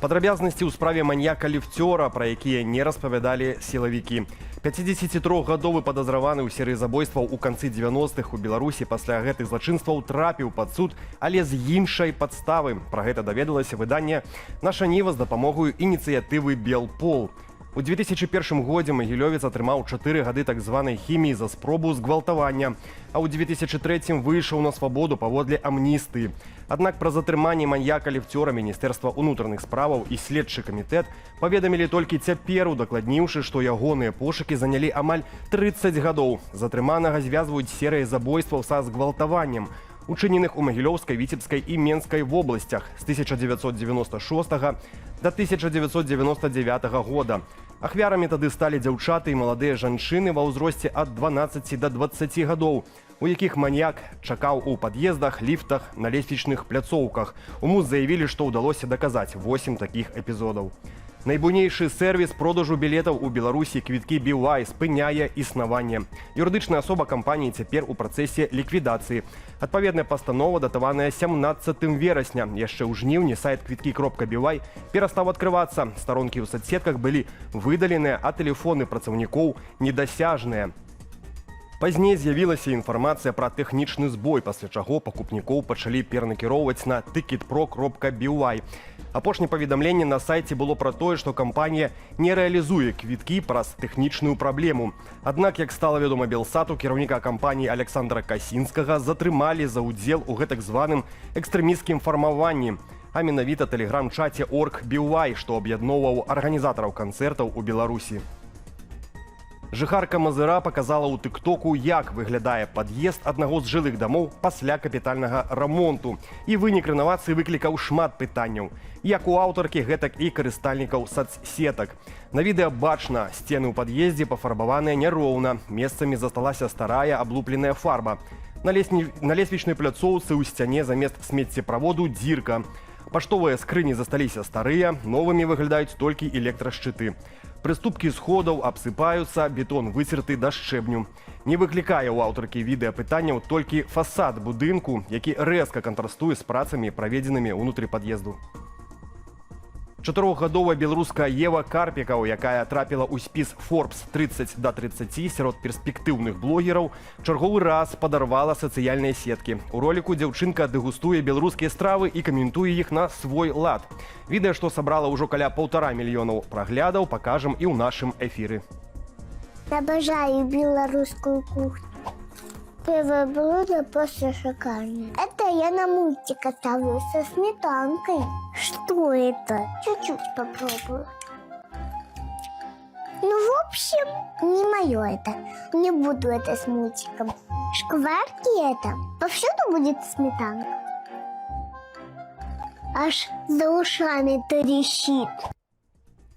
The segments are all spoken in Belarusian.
Падрабязнасці ў справе маньяка-ліфцёра, пра якія не распавядалі сілавікі. 53-гадовы падазраваны ў серыі забойстваў у канцы 90-х у Беларусі пасля гэтых злачынстваў трапіў пад суд, але з іншай падставы. Пра гэта даведалася выданне «Наша Ніва» з дапамогаю ініцыятывы «Белпол». У 2001 годзе магілёвец атрымаў 4 гады так званай хіміі за спробу згвалтавання, а ў 2003 выйшаў на свабоду паводле амністыі. Аднак пра затрыманне маньяка-ліфцёра Міністэрства ўнутраных справаў і следчы камітэт паведамілі толькі цяпер, удакладніўшы, што ягоныя пошукі занялі амаль 30 гадоў. Затрыманага звязваюць серыяй забойстваў са згвалтаваннем, учыненых у Магілёўскай, Віцебскай і Менскай вобласцях з 1996 до 1999 года. Ахвярамі тады сталі дзяўчаты і маладыя жанчыны ва ўзросце ад 12 до 20 гадоў, у якіх маньяк чакаў у пад'ездах, ліфтах, на лесвічных пляцоўках. У МУЗ заявілі, што ўдалося даказаць 8 такіх эпізодаў. Найбуйнейшы сервіс продажу білетаў у Беларусі «Квіткі BY» спыняе існаванне. Юрыдычная асоба кампаніі цяпер у працэсе ліквідацыі. Адпаведная пастанова датаваная 17 верасня. Яшчэ ў жніўні сайт «Квіткі.BY» перастаў адкрывацца. Старонкі ў соцсетках былі выдаленыя, а тэлефоны працаўнікоў недасяжныя. Пазней з'явілася інфармацыя пра тэхнічны збой, пасля чаго пакупнікоў пачалі перанакіроўваць на ticketpro.by. Апошняе паведамленне на сайце было пра тое, што кампанія не рэалізуе квіткі праз тэхнічную праблему. Аднак, як стала вядома Белсату, кіраўніка кампаніі Александра Касінскага затрымалі за ўдзел у гэтак званым экстрэмісцкім фармаванні, а менавіта тэлеграм-чаце «Org.by», што аб'ядноўваў арганізатараў канцэртаў у Беларусі. Жыхарка Мазыра паказала ў тыктоку, як выглядае пад'езд аднаго з жылых дамоў пасля капітальнага рамонту. І вынік рэнавацыі выклікаў шмат пытанняў. Як у аўтаркі, гэтак і карыстальнікаў сацсетак. На відэа бачна, сцены ў пад'ездзе пафарбаваныя няроўна. Месцамі засталася старая аблупленая фарба. На лесвічнай пляцоўцы ў сцяне замест смеццеправоду дзірка. Паштовыя скрыні засталіся старыя, новымі выглядаюць толькі электрашчыты. Прыступкі сходаў абсыпаюцца, бетон выцерты да шчэбню. Не выклікае ў аўтаркі відэа пытанняў толькі фасад будынку, які рэзка кантрастуе з працамі, праведзенымі ўнутры пад'езду. 4-гадовая беларуска Ева Карпікаў, якая трапіла ў спіс Forbes 30 до 30 сярод перспектыўных блогераў, чарговы раз падарвала сацыяльныя сеткі. У роліку дзяўчынка дэгустуе беларускія стравы і каментуе іх на свой лад. Відэа, што сабрала ўжо каля 1,5 мільёнаў праглядаў, пакажам і ў нашым эфіры. Обожаю белорусскую кухню. Первое блюдо просто шикарное. Это я на мультик оставлю со сметанкой. Что это? Чуть-чуть попробую. Ну, в общем, не мое это. Не буду это с мультиком. Шкварки это. Повсюду будет сметанка. Аж за ушами трещит.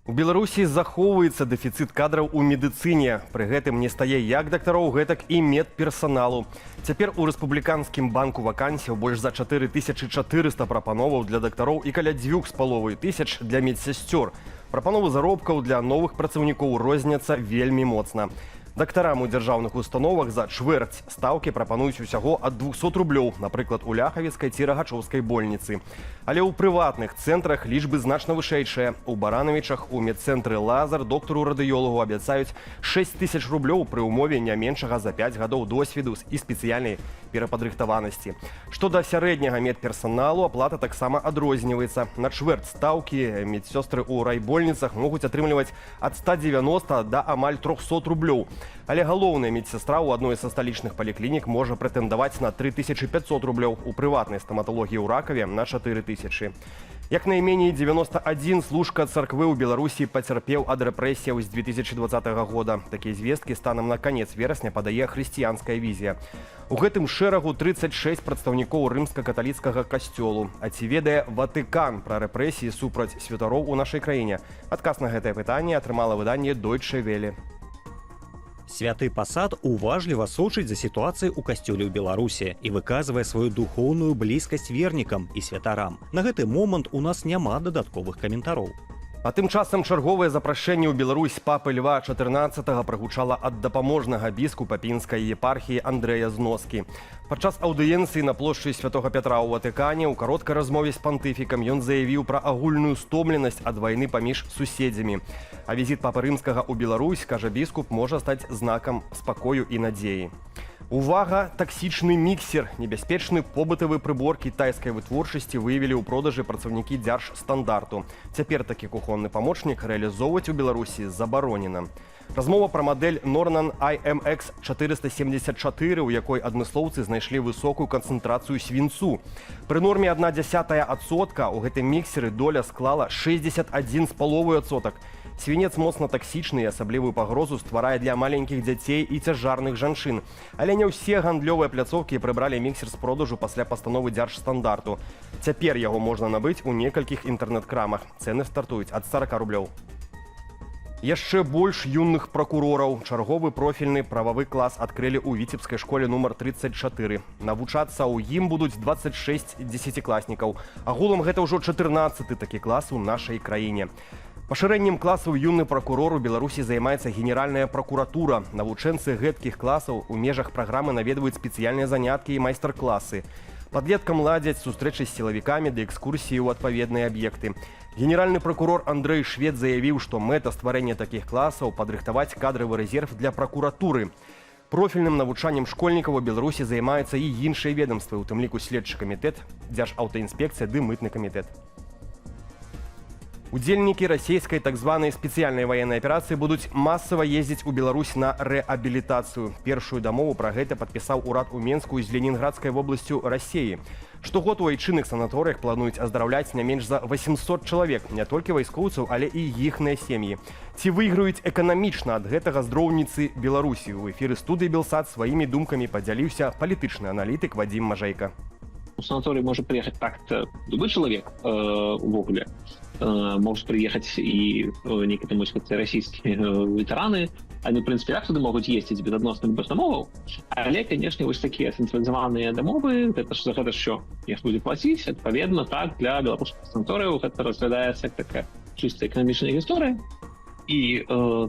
У Беларусі захоўваецца дэфіцыт кадраў у медыцыне. Пры гэтым не стае як дактароў, гэтак і медперсаналу. Цяпер у рэспубліканскім банку вакансіяў больш за 4400 прапановаў для дактароў і каля 2500 для медсясцёр. Прапановы заробкаў для новых працаўнікоў розняцца вельмі моцна. Дактарам у дзяржаўных установах за чвэрць стаўкі прапануюць усяго ад 200 рублёў, напрыклад, у Ляхавіцкай ці Рагачоўскай больніцы. Але ў прыватных цэнтрах лічбы значна вышэйшыя. У Баранавічах у медцэнтры «Лазар» доктару-радыёлагу абяцаюць 6000 рублёў пры ўмове не меншага за 5 гадоў досведу і спецыяльнай перападрыхтаванасці. Што да сярэдняга медперсаналу, аплата таксама адрозніваецца. На чвэрць стаўкі медсёстры ў райбольніцах могуць атрымліваць ад 190 да амаль 300 рублёў. Але галоўная медсястра ў адной са сталічных паліклінік можа прэтэндаваць на 3500 рублёў, у прыватнай стаматалогіі ў Ракаве на 4000. Як найменей 91 служка царквы ў Беларусі пацярпеў ад рэпрэсіяў з 2020 года. Такія звесткі станам на канец верасня падае хрысціянская візія. У гэтым шэрагу 36 прадстаўнікоў рымска-каталіцкага касцёлу. А ці ведае Ватыкан пра рэпрэсіі супраць святароў у нашай краіне? Адказ на гэтае пытанне атрымала выданне Deutsche Welle. Святы пасад уважліва сочыць за сітуацыяй у касцёле ў Беларусі і выказвае сваю духоўную блізкасць вернікам і святарам. На гэты момант у нас няма дадатковых каментароў. А тым часам чарговае запрашэнне ў Беларусь папы Льва XIV прагучала ад дапаможнага біскупа пінскай епархіі Андрэя Зноскі. Падчас аўдыенцыі на плошчы Святога Пятра ў Ватыкане ў кароткай размове з пантыфікам ён заявіў пра агульную стомленасць ад вайны паміж суседзямі. А візіт папы рымскага ў Беларусь, кажа біскуп, можа стаць знакам спакою і надзеі. Увага, таксічны міксер, небяспечны побытавы прыбор кітайскай вытворчасці выявілі ў продажы працаўнікі Дзяржстандарту. Цяпер такі кухонны памочнік рэалізоўваць у Беларусі забаронена. Размова пра мадэль Nornan IMX 474, у якой адмыслоўцы знайшлі высокую канцэнтрацыю свінцу. Пры норме 0,1% у гэтым міксеры доля склала 61,5%. Свінец моцна таксічны і асаблівую пагрозу стварае для маленькіх дзяцей і цяжарных жанчын. Але не ўсе гандлёвыя пляцоўкі прыбралі міксер з продажу пасля пастановы Дзяржстандарту. Цяпер яго можна набыць у некалькіх інтэрнэт-крамах. Цэны стартуюць ад 40 рублёў. Яшчэ больш юных пракурораў. Чарговы профільны прававы клас адкрылі ў віцебскай школе нумар 34. Навучацца ў ім будуць 26 дзесяцікласнікаў. Агулам гэта ўжо 14-ы такі клас у нашай краіне. Пашырэннем класаў юны пракурор у Беларусі займаецца Генеральная пракуратура. Навучэнцы гэткіх класаў у межах праграмы наведваюць спецыяльныя заняткі і майстар-класы. Падлеткам ладзяць сустрэчы з сілавікамі ды экскурсіі ў адпаведныя аб'екты. Генеральны пракурор Андрэй Швед заявіў, што мэта стварэння такіх класаў падрыхтаваць кадравы рэзерв для пракуратуры. Профільным навучаннем школьнікаў у Беларусі займаюцца і іншыя ведомствы, у тым ліку следчы камітэт, Дзяржаўтаінспекцыя ды мытны камітэт. Удзельнікі расійскай так званай спецыяльнай ваеннай аперацыі будуць масава ездзіць у Беларусь на рэабілітацыю. Першую дамову пра гэта падпісаў урад у Менску з Ленінградскай вобласцю Расіі. Штогод у айчынных санаторыях плануюць аздараўляць не менш за 800 чалавек, не толькі вайскоўцаў, але і іхныя сем'і. Ці выйграюць эканамічна ад гэтага здроўніцы Беларусі? У эфіры студыі Белсат сваімі думкамі падзяліўся палітычны аналітык Вадзім Мажэйка. У санаторий может приехать так-то любой человек увогуле. Может приехать и некоторые, можно сказать, российские ветераны. Они, в принципе, так туды могут ездить без адносна любых дамоваў. Але, конечно, вось такие цэнтралізаваныя дамовы, это ж за гэта що іх будзе плаціць. Адпаведна, так, для беларускіх санаторыяў гэта разглядаецца як такая чыстая эканамічная гісторыя. І,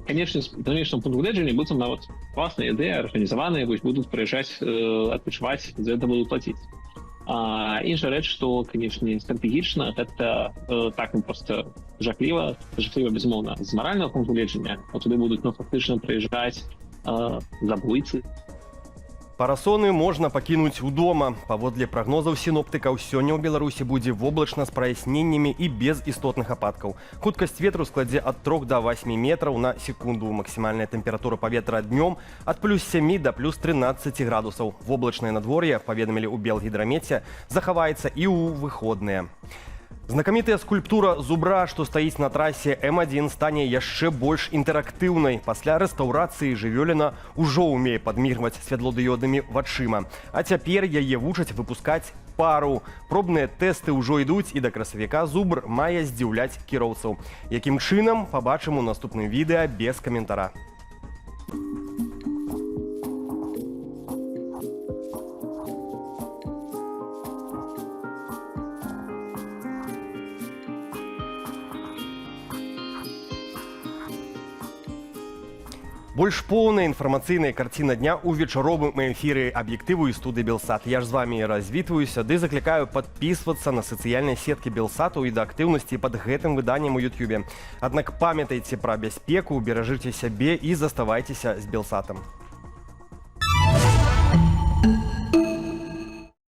конечно, з эканамічным пункту гледжання быццам нават класная ідэя, арганізаваныя, вось будуць прыязджаць, адпачываць, за гэта будуць плаціць. Іншая рэч, што, канечне, стратэгічна, гэта так проста жахліва, безумоўна, з маральнага пункту гледжання. Туды будуць фактычна прыязджаць забойцы. Парасоны можна пакінуць удома. Паводле прагнозаў сіноптыкаў, сёння ў Беларусі будзе воблачна з праясненнямі і без істотных ападкаў. Хуткасць ветру складзе ад 3 до 8 метраў на секунду. Максімальная тэмпература паветра днём ад +7 до +13 градусаў. Воблачнае надвор'е, паведамілі ў Белгідрамеце, захаваецца і ў выходныя. Знакамітая скульптура зубра, што стаіць на трасе М1, стане яшчэ больш інтэрактыўнай. Пасля рэстаўрацыі жывёліна ўжо ўмее падміргваць святлодыёднымі вачыма. А цяпер яе вучаць выпускаць пару. Пробныя тэсты ўжо ідуць, і да красавіка зубр мае здзіўляць кіроўцаў. Якім чынам, пабачым у наступным відэа без каментара. Больш поўная інфармацыйная карціна дня ў вечаровым эфіры аб'ектыву і студыі Белсат. Я ж з вамі развітваюся, ды заклікаю падпісвацца на сацыяльныя сеткі Белсату і да актыўнасці пад гэтым выданнем у Ютубе. Аднак памятайце пра бяспеку, беражыце сябе і заставайцеся з Белсатам.